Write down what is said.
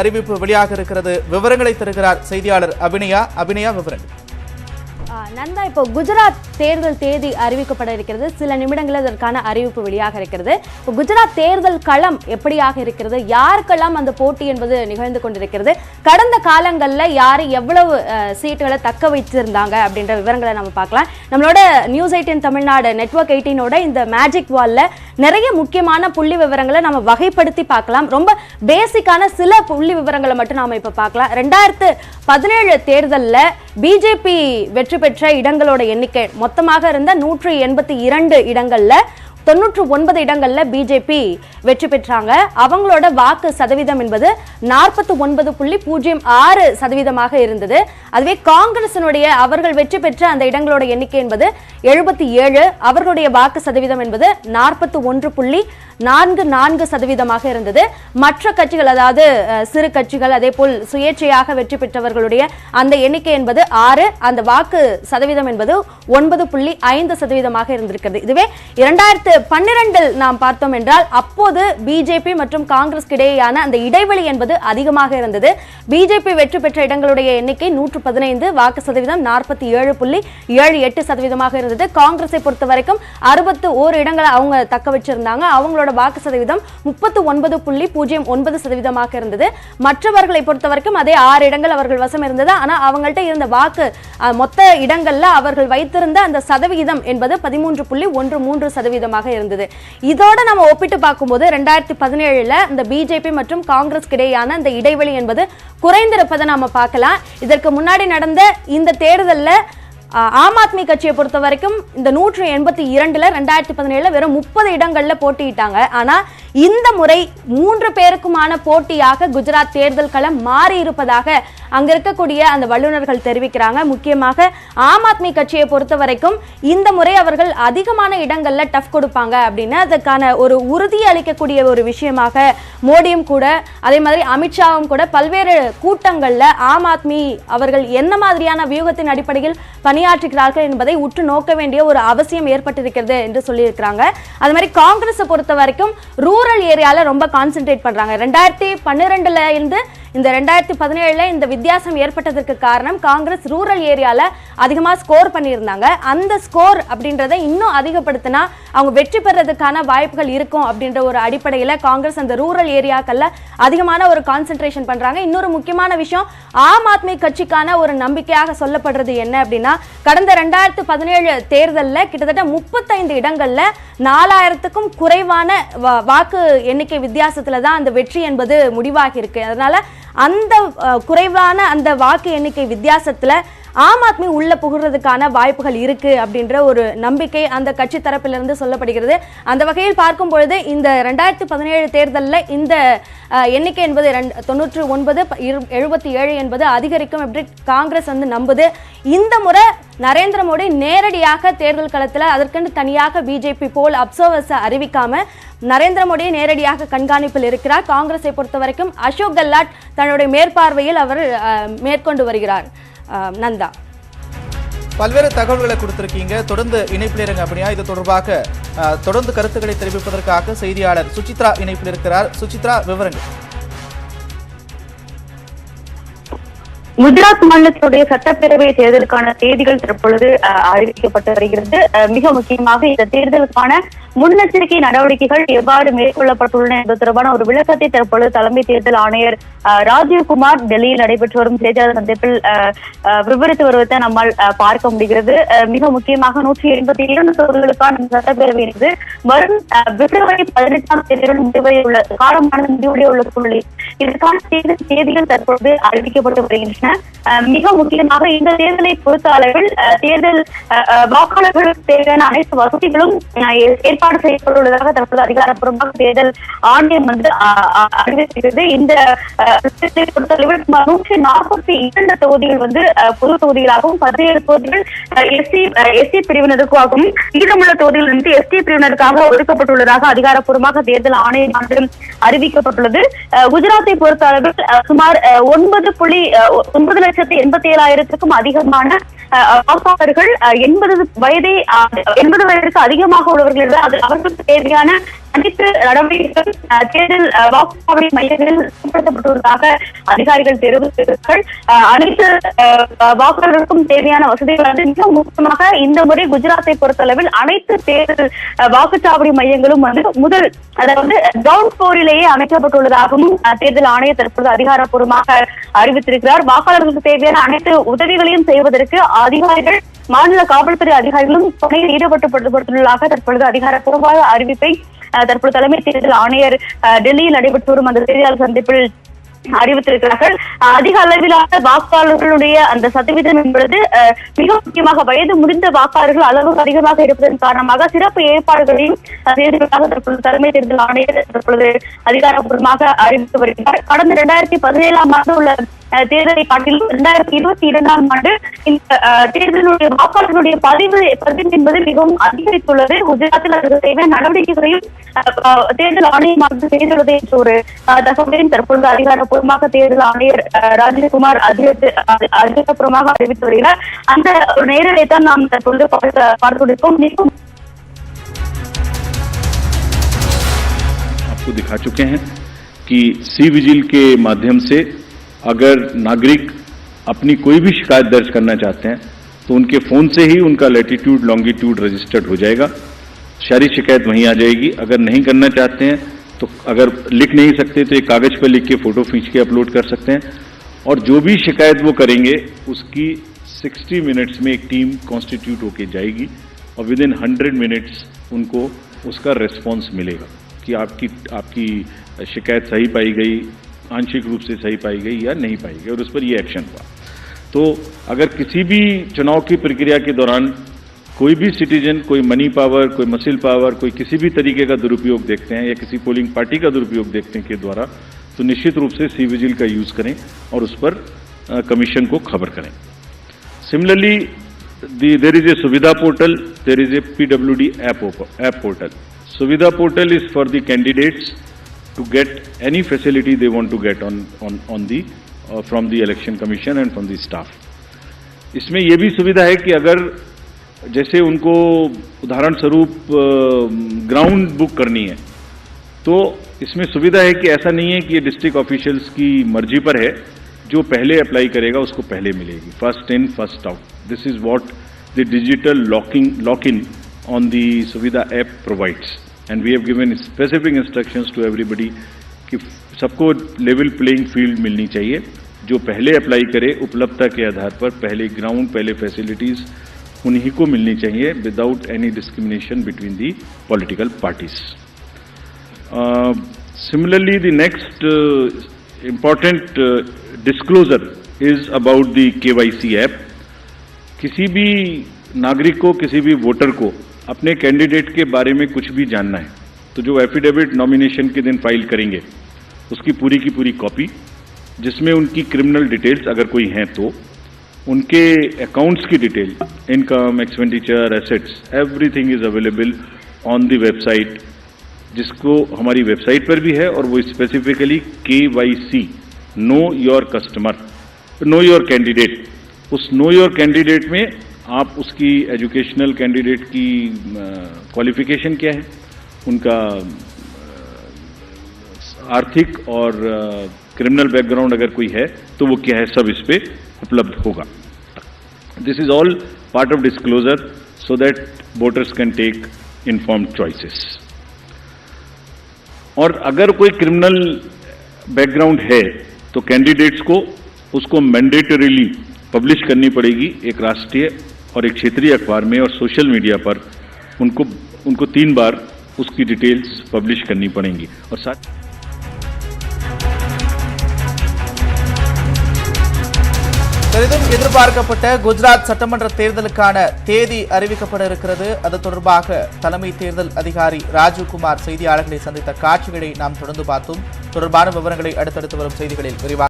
அறிவிப்பு வெளியாக இருக்கிறது. விவரங்களை தருகிறார் செய்தியாளர் அபிநயா. விவரங்கள். நந்தா, இப்போ குஜராத் தேர்தல் தேதி அறிவிக்கப்பட இருக்கிறது. சில நிமிடங்களில் அதற்கான அறிவிப்பு வெளியாக இருக்கிறது. இப்போ குஜராத் தேர்தல் களம் எப்படியாக இருக்கிறது, யாருக்கெல்லாம் அந்த போட்டி என்பது நிகழ்ந்து கொண்டிருக்கிறது, கடந்த காலங்களில் யார் எவ்வளவு சீட்டுகளை தக்க வைத்திருந்தாங்க அப்படின்ற விவரங்களை நம்ம பார்க்கலாம். நம்மளோட நியூஸ் 18 தமிழ்நாடு நெட்வொர்க் 18ஓட இந்த மேஜிக் வால்ல நிறைய முக்கியமான புள்ளி விவரங்களை நம்ம வகைப்படுத்தி பார்க்கலாம். ரொம்ப பேசிக்கான சில புள்ளி விவரங்களை மட்டும் நாம இப்ப பார்க்கலாம். 2017 தேர்தலில் பிஜேபி வெற்றி பெற்ற இடங்களோட எண்ணிக்கை மொத்தமாக இருந்த 182 இடங்கள்ல 99 இடங்கள்ல பிஜேபி வெற்றி பெற்றாங்க. அவங்களோட வாக்கு சதவீதம் என்பது 49.06% இருந்தது. அதுவே காங்கிரசினுடைய அவர்கள் வெற்றி பெற்ற அந்த இடங்களோட எண்ணிக்கை என்பது 77, அவர்களுடைய வாக்கு சதவீதம் என்பது 41.44% இருந்தது. மற்ற கட்சிகள், அதாவது சிறு கட்சிகள், அதே போல் சுயேட்சையாக வெற்றி பெற்றவர்களுடைய அந்த எண்ணிக்கை என்பது 6, அந்த வாக்கு சதவீதம் என்பது 9.5% இருந்திருக்கிறது. இதுவே 2012 நாம் பார்த்தோம் என்றால் அப்போது பிஜேபி மற்றும் காங்கிரஸ் இடையேயான அந்த இடைவெளி என்பது அதிகமாக இருந்தது. பிஜேபி வெற்றி பெற்ற இடங்களுடைய எண்ணிக்கை 115, வாக்கு சதவீதம் 47.78% இருந்தது. காங்கிரஸை பொறுத்த வரைக்கும் 61 இடங்களை அவங்க தக்க வச்சிருந்தாங்க. அவங்களோட வாக்கு சதவீதம் 39.09% இருந்தது. மற்றவர்களை பொறுத்த வரைக்கும் அதே 6 இடங்கள் அவர்கள் வசம் இருந்தது. ஆனா அவங்கள்ட்ட இருந்த வாக்கு மொத்த இடங்கள்ல அவர்கள் வைத்திருந்த அந்த சதவீதம் என்பது 13.13% இருந்தது. இதோட நம்ம ஒப்பிட்டு பார்க்கும்போது 2017 இந்த பிஜேபி மற்றும் காங்கிரஸ் இடையேயான இந்த இடைவெளி என்பது குறைந்திருப்பதை நாம பார்க்கலாம். இதற்கு முன்னாடி நடந்த இந்த தேர்தலில் ஆம் ஆத்மி கட்சியை பொறுத்த வரைக்கும் இந்த 182ல 2017 வெறும் 30 இடங்கள்ல போட்டியிட்டாங்க. ஆனா இந்த முறை 3 பேருக்குமான போட்டியாக குஜராத் தேர்தல் களம் மாறி இருப்பதாக அங்க இருக்கக்கூடிய அந்த வல்லுநர்கள் தெரிவிக்கிறாங்க. முக்கியமாக ஆம் ஆத்மி கட்சியை பொறுத்த வரைக்கும் இந்த முறை அவர்கள் அதிகமான இடங்கள்ல டஃப் கொடுப்பாங்க அப்படின்னு அதுக்கான ஒரு உறுதி அளிக்கக்கூடிய ஒரு விஷயமாக மோடியும் கூட, அதே மாதிரி அமித்ஷாவும் கூட பல்வேறு கூட்டங்கள்ல ஆம் ஆத்மி அவர்கள் என்ன மாதிரியான வியூகத்தின் அடிப்படையில் பணியாற்றுகிறார்கள் என்பதை உற்று நோக்க வேண்டிய ஒரு அவசியம் ஏற்பட்டிருக்கிறது என்று சொல்லியிருக்கிறாங்க. அது மாதிரி காங்கிரஸை பொறுத்த வரைக்கும் ரூரல் ஏரியால ரொம்ப கான்சென்ட்ரேட் பண்றாங்க. 2012 இருந்து இந்த 2017 இந்த வித்தியாசம் ஏற்பட்டதற்கு காரணம் காங்கிரஸ் ரூரல் ஏரியால அதிகமா ஸ்கோர் பண்ணியிருந்தாங்க. அந்த ஸ்கோர் அப்படின்றத இன்னும் அதிகப்படுத்தினா அவங்க வெற்றி பெறதுக்கான வாய்ப்புகள் இருக்கும் அப்படின்ற ஒரு அடிப்படையில் காங்கிரஸ் அந்த ரூரல் ஏரியாக்கள்ல அதிகமான ஒரு கான்சென்ட்ரேஷன் பண்றாங்க. இன்னொரு முக்கியமான விஷயம், ஆம் ஆத்மி கட்சிக்கான ஒரு நம்பிக்கையாக சொல்லப்படுறது என்ன அப்படின்னா, கடந்த 2017 தேர்தலில் கிட்டத்தட்ட 35 இடங்கள்ல 4000க்கும் குறைவான வாக்கு எண்ணிக்கை வித்தியாசத்துல தான் அந்த வெற்றி என்பது முடிவாகி இருக்கு. அதனால அந்த குறைவான அந்த வாக்கு எண்ணிக்கை வித்தியாசத்துல ஆம் ஆத்மி உள்ள புகுறதுக்கான வாய்ப்புகள் இருக்கு அப்படின்ற ஒரு நம்பிக்கை அந்த கட்சி தரப்பிலிருந்து சொல்லப்படுகிறது. அந்த வகையில் பார்க்கும் பொழுது இந்த 2017 தேர்தலில் இந்த எண்ணிக்கை என்பது 99, 77 என்பது அதிகரிக்கும் எப்படி காங்கிரஸ் நம்புது. இந்த முறை நரேந்திர மோடி நேரடியாக தேர்தல் களத்தில் அதற்கென்று தனியாக பிஜேபி போல் அப்சர்வர்ஸ் அறிவிக்காம நரேந்திர மோடியை நேரடியாக கண்காணிப்பில் இருக்கிறார். காங்கிரஸை பொறுத்த வரைக்கும் அசோக் கெலாட் தன்னுடைய மேற்பார்வையில் அவர் மேற்கொண்டு வருகிறார். நந்தா, பல்வேறு தகவல்களை கொடுத்திருக்கீங்க. தொடர்ந்து இணைப்பில் இருங்க அப்படியா. இது தொடர்பாக தொடர்ந்து கருத்துக்களை தெரிவிப்பதற்காக செய்தியாளர் சுசித்ரா இணைப்பில் இருக்கிறார். சுசித்ரா, விவரங்கள். குஜராத் மாநிலத்தினுடைய சட்டப்பேரவை தேர்தலுக்கான தேதிகள் தற்பொழுது அறிவிக்கப்பட்டு வருகிறது. மிக முக்கியமாக இந்த தேர்தலுக்கான முன்னெச்சரிக்கை நடவடிக்கைகள் எவ்வாறு மேற்கொள்ளப்பட்டுள்ளன என்பது தொடர்பான ஒரு விளக்கத்தை தற்பொழுது தலைமை தேர்தல் ஆணையர் ராஜீவ்குமார் டெல்லியில் நடைபெற்று வரும் செய்தியாளர் சந்திப்பில் விவரித்து வருவதை நம்மால் பார்க்க முடிகிறது. மிக முக்கியமாக 182 தொகுதிகளுக்கான சட்டப்பேரவை என்பது வரும் பிப்ரவரி 18ஆம் தேதியுடன் முடிவடைய காலமான முடிவுடைய உள்ள சூழ்நிலை இதற்கான தேதிகள் தற்பொழுது அறிவிக்கப்பட்டு வருகின்றன. மிக முக்கியமாக இந்த தேர்தலை பொறுத்த அளவில் தேர்தல் வாக்காளர்களுக்கு தேவையான அனைத்து வசதிகளும் ஏற்பாடு செய்யப்பட்டுள்ளதாக தற்போது அதிகாரப்பூர்வமாக தேர்தல் ஆணையம் அறிவித்திருக்கிறது. இந்த பொறுத்தளவில் 142 தொகுதிகள் பொது தொகுதிகளாகவும் 17 தொகுதிகள் எஸ்சி பிரிவினருக்காகவும் மீதமுள்ள தொகுதிகள் எஸ்டி பிரிவினருக்காக ஒதுக்கப்பட்டுள்ளதாக அதிகாரப்பூர்வமாக தேர்தல் ஆணையம் அறிவிக்கப்பட்டுள்ளது. குஜராத்தை பொறுத்த அளவில் சுமார் 9,87,000க்கும் அதிகமான வாக்காளர்கள் 80 வயதுக்கு அதிகமாக உள்ளவர்கள் அவர்களுக்கு தேவையான அனைத்து நடவடிக்கைகள் தேர்தல் வாக்குச்சாவடி மையங்களில் செயல்படுத்தப்பட்டுள்ளதாக அதிகாரிகள் தெரிவித்தார்கள். அனைத்து வாக்காளர்களுக்கும் தேவையான வசதிகள் வந்து மிக முக்கியமாக இந்த முறை குஜராத்தை பொறுத்தளவில் அனைத்து தேர்தல் வாக்குச்சாவடி மையங்களும் வந்து அதாவது கிரவுண்ட் ஃப்ளோரிலேயே அமைக்கப்பட்டுள்ளதாகவும் தேர்தல் ஆணையர் தற்போது அதிகாரப்பூர்வமாக அறிவித்திருக்கிறார். வாக்காளர்களுக்கு தேவையான அனைத்து உதவிகளையும் செய்வதற்கு அதிகாரிகள் மாநில காவல்துறை அதிகாரிகளும் பணியில் ஈடுபட்டுள்ளதாக தற்பொழுது அதிகாரப்பூர்வமாக அறிவிப்பை தற்போது தலைமை தேர்தல் ஆணையர் டெல்லியில் நடைபெற்று வரும் அந்த செய்தியாளர் சந்திப்பில் அறிவித்திருக்கிறார்கள். அதிக அளவிலான வாக்காளர்களுடைய அந்த சதவீதம் என்பது மிக முக்கியமாக வயது முடிந்த வாக்காளர்கள் அளவுக்கு அதிகமாக இருப்பதன் காரணமாக சிறப்பு ஏற்பாடுகளையும் செய்திருப்பதாக தற்பொழுது தலைமை தேர்தல் ஆணையர் தற்பொழுது அதிகாரப்பூர்வமாக அறிவித்து வருகிறார். கடந்த 2017ஆம் ஆண்டு உள்ள தேர்தலை காட்டிலும் 2022ஆம் ஆண்டு இந்த தேர்தலுடைய வாக்காளர்களுடைய பதிவு என்பது மிகவும் அதிகரித்துள்ளது. குஜராத்தில் அதற்கு தேவையான நடவடிக்கைகளையும் தேர்தல் ஆணையமாக செய்துள்ளது என்ற ஒரு தகவலையும் தற்பொழுது அதிகாரப்பூர்வமாக தேர்தல் ஆணையர் ராஜீவ்குமார் அதிகாரப்பூர்வமாக அறிவித்து வருகிறார். அந்த ஒரு நேரலை தான் நாம் தற்பொழுது பார்த்து கொண்டிருக்கோம். आपको दिखा चुके हैं कि सी विजिल के माध्यम से अगर नागरिक अपनी कोई भी शिकायत दर्ज करना चाहते हैं तो उनके फोन से ही उनका लैटिट्यूड लॉन्गिट्यूड रजिस्टर्ड हो जाएगा, सारी शिकायत वहीं आ जाएगी। अगर नहीं करना चाहते हैं तो अगर लिख नहीं सकते तो एक कागज पर लिख के फोटो खींच के अपलोड कर सकते हैं और जो भी शिकायत वो करेंगे उसकी 60 मिनट्स में एक टीम कॉन्स्टिट्यूट होके जाएगी और विद इन 100 मिनट्स उनको उसका रिस्पॉन्स मिलेगा कि आपकी शिकायत सही पाई गई, आंशिक रूप से सही पाई गई या नहीं पाई गई और उस पर ये एक्शन हुआ। तो अगर किसी भी चुनाव की प्रक्रिया के दौरान कोई भी सिटीजन कोई मनी पावर, कोई मसिल पावर, कोई किसी भी तरीके का दुरुपयोग देखते हैं या किसी पोलिंग पार्टी का दुरुपयोग देखते हैं के द्वारा, तो निश्चित रूप से सी विजिल का यूज करें और उस पर कमीशन को खबर करें। Similarly there is a Suvidha portal, there is a PWD app portal. Suvidha portal is for the candidates to get any facility they want to get on the from the election commission and from the staff. इसमें यह भी सुविधा है कि अगर जैसे उनको उदाहरण स्वरूप ग्राउंड बुक करनी है तो इसमें सुविधा है कि ऐसा नहीं है कि ये डिस्ट्रिक्ट ऑफिशियल्स की मर्जी पर है, जो पहले अप्लाई करेगा उसको पहले मिलेगी, first in first out. This is what the digital lock in on the Suvidha app provides, and we have given specific instructions to everybody कि सबको लेवल प्लेइंग फील्ड मिलनी चाहिए. जो पहले अप्लाई करे उपलब्धता के आधार पर पहले ग्राउंड, पहले फैसिलिटीज उन्हीं को मिलनी चाहिए without any discrimination between the political parties. Similarly, the next important disclosure is about the KYC app. किसी भी नागरिक को, किसी भी वोटर को अपने कैंडिडेट के बारे में कुछ भी जानना है तो जो एफिडेविट नॉमिनेशन के दिन फाइल करेंगे उसकी पूरी की पूरी कॉपी, जिसमें उनकी क्रिमिनल डिटेल्स अगर कोई हैं तो उनके अकाउंट्स की detail, income, expenditure, assets, everything is available on the website, जिसको हमारी वेबसाइट पर भी है और वो specifically KYC know your customer, know your candidate. उस नो योर कैंडिडेट में आप उसकी एजुकेशनल कैंडिडेट की क्वालिफिकेशन क्या है, उनका आर्थिक और क्रिमिनल बैकग्राउंड अगर कोई है तो वो क्या है, सब इस पे उपलब्ध होगा. This is all part of disclosure so that voters can take informed choices. और अगर कोई क्रिमिनल बैकग्राउंड है तो कैंडिडेट्स को उसको मैंडेटरीली पब्लिश करनी पड़ेगी एक राष्ट्रीय और एक क्षेत्रीय अखबार में और सोशल मीडिया पर उनको 3 बार उसकी डिटेल्स पब्लिश करनी पड़ेंगी. और साथ பெரிதும் எதிர்பார்க்கப்பட்ட குஜராத் சட்டமன்ற தேர்தலுக்கான தேதி அறிவிக்கப்பட இருக்கிறது. அது தொடர்பாக தலைமை தேர்தல் அதிகாரி ராஜீவ்குமார் செய்தியாளர்களை சந்தித்த காட்சிகளை நாம் தொடர்ந்து பார்த்தோம். தொடர்பான விவரங்களை அடுத்தடுத்து வரும் செய்திகளில் விரிவாக